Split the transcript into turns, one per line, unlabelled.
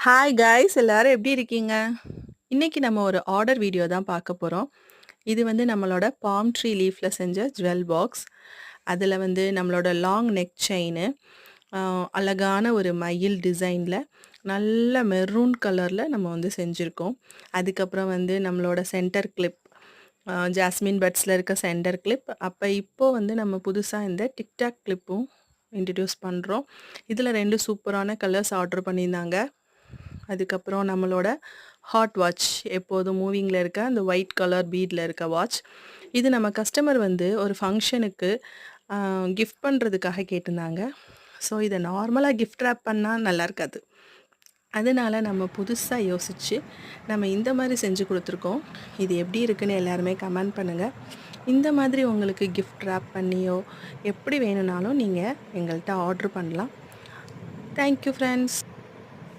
Hi guys எல்லாரும் எப்படி இருக்கீங்க? இன்னைக்கு நம்ம ஒரு ஆர்டர் வீடியோ தான் பார்க்க போறோம். இது வந்து நம்மளோட பாம் ட்ரீ லீஃப்ல செஞ்ச ஜுவல் பாக்ஸ். அதில் வந்து நம்மளோட லாங் நெக் செயினு, அழகான ஒரு மயில் டிசைனில் நல்ல மெரூன் கலரில் நம்ம வந்து செஞ்சுருக்கோம். அதுக்கப்புறம் வந்து நம்மளோட சென்டர் கிளிப், ஜாஸ்மின் பட்ஸில் இருக்க சென்டர் கிளிப். இப்போ வந்து நம்ம புதுசாக இந்த டிக்டாக் கிளிப்பும் இன்ட்ரடியூஸ் பண்ணுறோம். இதில் 2 சூப்பரான கலர்ஸ் ஆர்டர் பண்ணியிருந்தாங்க. அதுக்கப்புறம் நம்மளோட ஹாட் வாட்ச், எப்போதும் மூவிங்கில் இருக்க அந்த ஒயிட் கலர் பீடில் இருக்க வாட்ச். இது நம்ம கஸ்டமர் வந்து ஒரு ஃபங்க்ஷனுக்கு கிஃப்ட் பண்ணுறதுக்காக கேட்டிருந்தாங்க. ஸோ இதை நார்மலாக கிஃப்ட் ரேப் பண்ணால் நல்லா இருக்காது. அதனால நம்ம புதுசாக யோசித்து நம்ம இந்த மாதிரி செஞ்சு கொடுத்துருக்கோம். இது எப்படி இருக்குன்னு எல்லாருமே கமெண்ட் பண்ணுங்கள். இந்த மாதிரி உங்களுக்கு கிஃப்ட் ரேப் பண்ணியோ எப்படி வேணும்னாலும் நீங்கள் எங்கள்கிட்ட ஆர்டர் பண்ணலாம். Thank you friends.